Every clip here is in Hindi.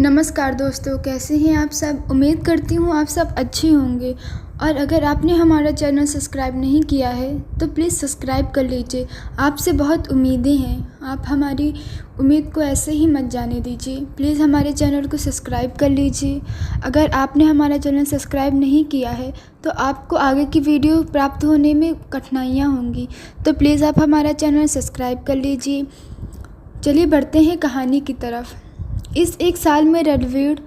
नमस्कार दोस्तों, कैसे हैं आप सब। उम्मीद करती हूँ आप सब अच्छे होंगे। और अगर आपने हमारा चैनल सब्सक्राइब नहीं किया है तो प्लीज़ सब्सक्राइब कर लीजिए। आपसे बहुत उम्मीदें हैं, आप हमारी उम्मीद को ऐसे ही मत जाने दीजिए। प्लीज़ हमारे चैनल को सब्सक्राइब कर लीजिए। अगर आपने हमारा चैनल सब्सक्राइब नहीं किया है तो आपको आगे की वीडियो प्राप्त होने में कठिनाइयाँ होंगी, तो प्लीज़ आप हमारा चैनल सब्सक्राइब कर लीजिए। चलिए बढ़ते हैं कहानी की तरफ। इस एक साल में रणवीर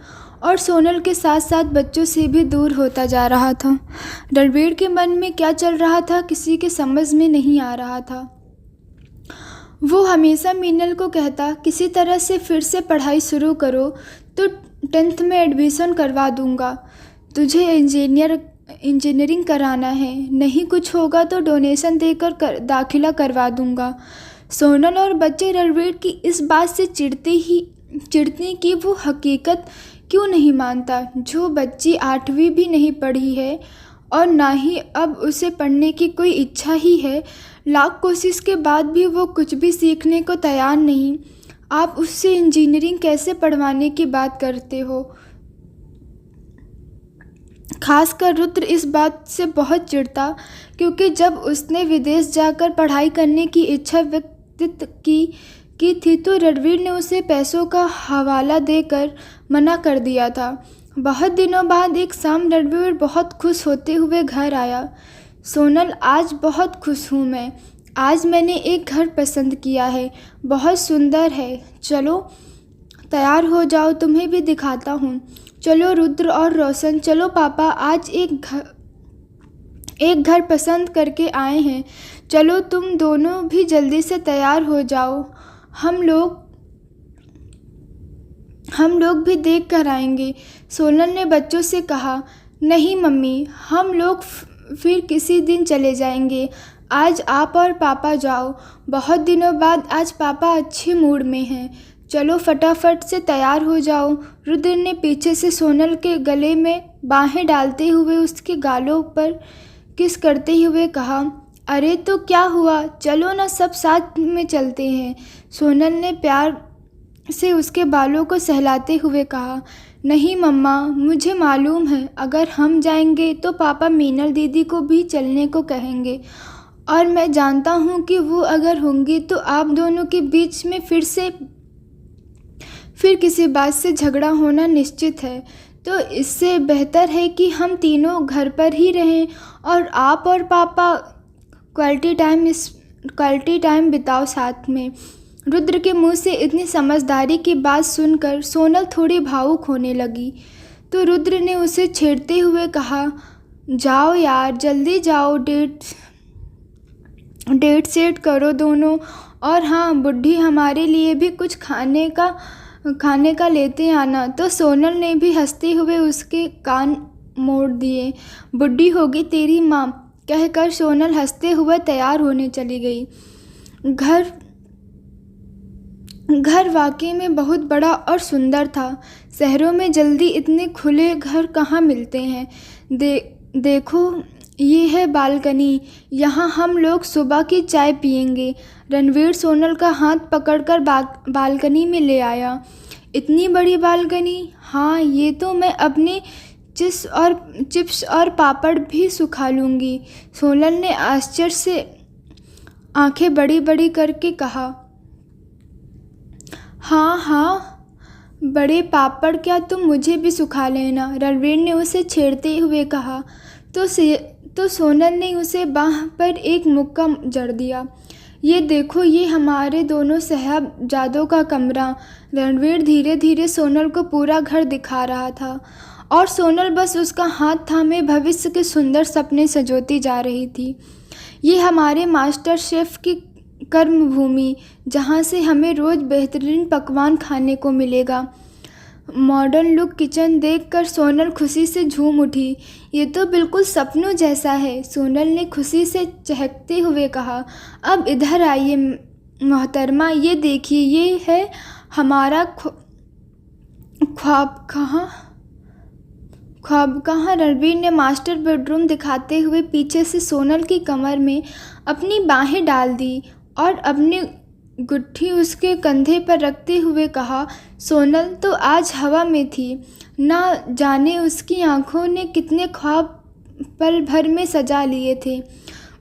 और सोनल के साथ साथ बच्चों से भी दूर होता जा रहा था। रणवीर के मन में क्या चल रहा था किसी के समझ में नहीं आ रहा था। वो हमेशा मीनल को कहता, किसी तरह से फिर से पढ़ाई शुरू करो तो 10th में एडमिशन करवा दूंगा। तुझे इंजीनियरिंग कराना है, नहीं कुछ होगा तो डोनेशन देकर दाखिला करवा दूंगा। सोनल और बच्चे रणवीर की इस बात से चिढ़ते कि वो हकीकत क्यों नहीं मानता। जो बच्ची 8वीं भी नहीं पढ़ी है और ना ही अब उसे पढ़ने की कोई इच्छा ही है, लाख कोशिश के बाद भी वो कुछ भी सीखने को तैयार नहीं। आप उससे इंजीनियरिंग कैसे पढ़वाने की बात करते हो। खासकर रुद्र इस बात से बहुत चिढ़ता, क्योंकि जब उसने विदेश जाकर पढ़ाई करने की इच्छा व्यक्त की थी तो रणवीर ने उसे पैसों का हवाला देकर मना कर दिया था। बहुत दिनों बाद एक शाम रणवीर बहुत खुश होते हुए घर आया। सोनल, आज बहुत खुश हूँ मैं। आज मैंने एक घर पसंद किया है, बहुत सुंदर है। चलो तैयार हो जाओ, तुम्हें भी दिखाता हूँ। चलो रुद्र और रोशन, चलो पापा आज एक घर पसंद करके आए हैं। चलो तुम दोनों भी जल्दी से तैयार हो जाओ, हम लोग भी देख कर आएंगे। सोनल ने बच्चों से कहा, नहीं मम्मी, हम लोग फिर किसी दिन चले जाएंगे। आज आप और पापा जाओ। बहुत दिनों बाद आज पापा अच्छे मूड में हैं। चलो फटाफट से तैयार हो जाओ। रुद्र ने पीछे से सोनल के गले में बाहें डालते हुए उसके गालों पर किस करते हुए कहा, अरे तो क्या हुआ, चलो ना सब साथ में चलते हैं। सोनल ने प्यार से उसके बालों को सहलाते हुए कहा, नहीं मम्मा, मुझे मालूम है अगर हम जाएंगे तो पापा मीनल दीदी को भी चलने को कहेंगे, और मैं जानता हूँ कि वो अगर होंगी तो आप दोनों के बीच में फिर किसी बात से झगड़ा होना निश्चित है। तो इससे बेहतर है कि हम तीनों घर पर ही रहें और आप और पापा क्वालिटी टाइम बिताओ साथ में। रुद्र के मुंह से इतनी समझदारी की बात सुनकर सोनल थोड़ी भावुक होने लगी, तो रुद्र ने उसे छेड़ते हुए कहा, जाओ यार जल्दी जाओ, डेट सेट करो दोनों, और हाँ बुढ़ी हमारे लिए भी कुछ खाने का लेते आना। तो सोनल ने भी हंसते हुए उसके कान मोड़ दिए। बुढ़ी होगी तेरी माँ, कहकर सोनल हंसते हुए तैयार होने चली गई। घर वाकई में बहुत बड़ा और सुंदर था। शहरों में जल्दी इतने खुले घर कहाँ मिलते हैं। देखो ये है बालकनी, यहाँ हम लोग सुबह की चाय पियेंगे। रणवीर सोनल का हाथ पकड़कर बालकनी में ले आया। इतनी बड़ी बालकनी? हाँ, ये तो मैं अपने चिप्स और पापड़ भी सुखा लूँगी। सोनल ने आश्चर्य से आंखें बड़ी बड़ी करके कहा, हाँ, बड़े पापड़ क्या, तुम मुझे भी सुखा लेना। रणवीर ने उसे छेड़ते हुए कहा। तो सोनल ने उसे बाह पर एक मुक्का जड़ दिया। ये देखो, ये हमारे दोनों साहबजादों का कमरा। रणवीर धीरे धीरे सोनल को पूरा घर दिखा रहा था और सोनल बस उसका हाथ थामे भविष्य के सुंदर सपने सजोती जा रही थी। ये हमारे मास्टर शेफ की कर्मभूमि, जहाँ से हमें रोज़ बेहतरीन पकवान खाने को मिलेगा। मॉडर्न लुक किचन देखकर सोनल खुशी से झूम उठी। ये तो बिल्कुल सपनों जैसा है, सोनल ने खुशी से चहकते हुए कहा। अब इधर आइए मोहतरमा, ये देखिए, ये है हमारा ख्वाबगह। रणवीर ने मास्टर बेडरूम दिखाते हुए पीछे से सोनल की कमर में अपनी बाहें डाल दी और गुट्ठी उसके कंधे पर रखते हुए कहा, सोनल तो आज हवा में थी। ना जाने उसकी आंखों ने कितने ख्वाब पल भर में सजा लिए थे।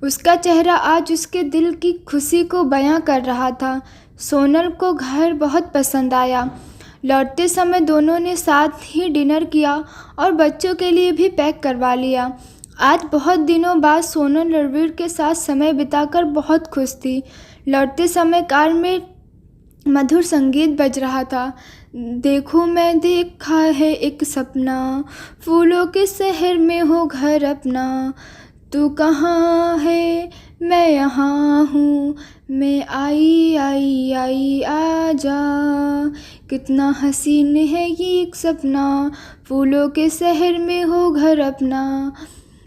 उसका चेहरा आज उसके दिल की खुशी को बयां कर रहा था। सोनल को घर बहुत पसंद आया। लौटते समय दोनों ने साथ ही डिनर किया और बच्चों के लिए भी पैक करवा लिया। आज बहुत दिनों बाद सोनल रणवीर के साथ समय बिताकर बहुत खुश थी। लौटते समय कार में मधुर संगीत बज रहा था। देखो मैं देखा है एक सपना, फूलों के शहर में हो घर अपना। तू कहाँ है मैं यहाँ हूँ, मैं आई आई आई आजा। कितना हसीन है ये एक सपना, फूलों के शहर में हो घर अपना।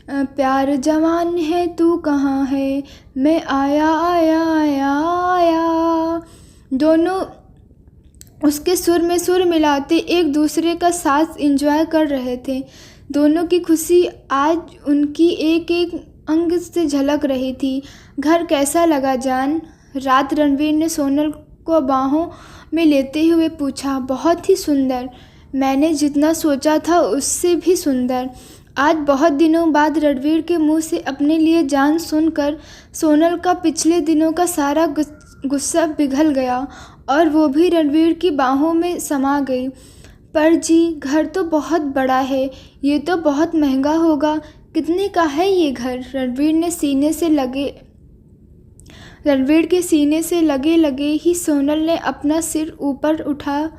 प्यार जवान है तू कहाँ है, मैं आया आया आया आया। दोनों उसके सुर में सुर मिलाते एक दूसरे का साथ एंजॉय कर रहे थे। दोनों की खुशी आज उनकी एक एक अंग से झलक रही थी। घर कैसा लगा जान? रात रणवीर ने सोनल को बाहों में लेते हुए पूछा। बहुत ही सुंदर, मैंने जितना सोचा था उससे भी सुंदर। आज बहुत दिनों बाद रणवीर के मुंह से अपने लिए जान सुनकर सोनल का पिछले दिनों का सारा गुस्सा पिघल गया और वो भी रणवीर की बाहों में समा गई। पर जी, घर तो बहुत बड़ा है, ये तो बहुत महंगा होगा। कितने का है ये घर? रणवीर के सीने से लगे लगे ही सोनल ने अपना सिर ऊपर उठा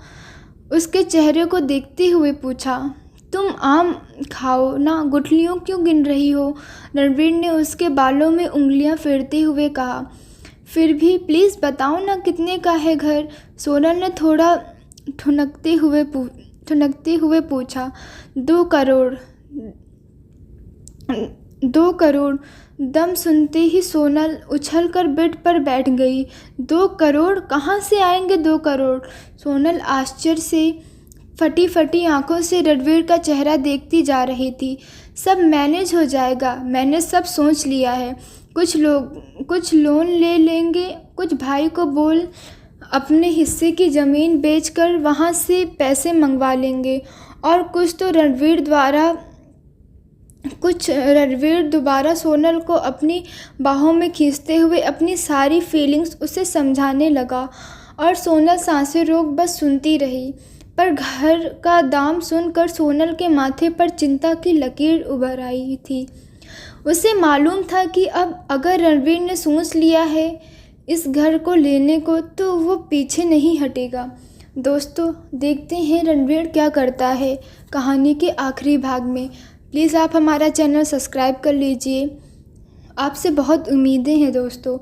उसके चेहरे को देखते हुए पूछा, तुम आम खाओ ना, गुठलियों क्यों गिन रही हो? रणवीर ने उसके बालों में उंगलियां फेरते हुए कहा। फिर भी प्लीज़ बताओ ना, कितने का है घर? सोनल ने थोड़ा ठुनकते हुए पूछा। 2 करोड़। 2 करोड़। दम सुनते ही सोनल उछलकर बेड पर बैठ गई। 2 करोड़? कहाँ से आएंगे 2 करोड़? सोनल आश्चर्य से फटी फटी आंखों से रणवीर का चेहरा देखती जा रही थी। सब मैनेज हो जाएगा, मैंने सब सोच लिया है। कुछ लोन ले लेंगे, कुछ भाई को बोल अपने हिस्से की ज़मीन बेचकर वहाँ से पैसे मंगवा लेंगे, और कुछ रणवीर दोबारा सोनल को अपनी बाहों में खींचते हुए अपनी सारी फीलिंग्स उसे समझाने लगा, और सोनल सांसें रोक बस सुनती रही। पर घर का दाम सुनकर सोनल के माथे पर चिंता की लकीर उभर आई थी। उसे मालूम था कि अब अगर रणवीर ने सोच लिया है इस घर को लेने को, तो वो पीछे नहीं हटेगा। दोस्तों, देखते हैं रणवीर क्या करता है कहानी के आखिरी भाग में। प्लीज़ आप हमारा चैनल सब्सक्राइब कर लीजिए। आपसे बहुत उम्मीदें हैं दोस्तों।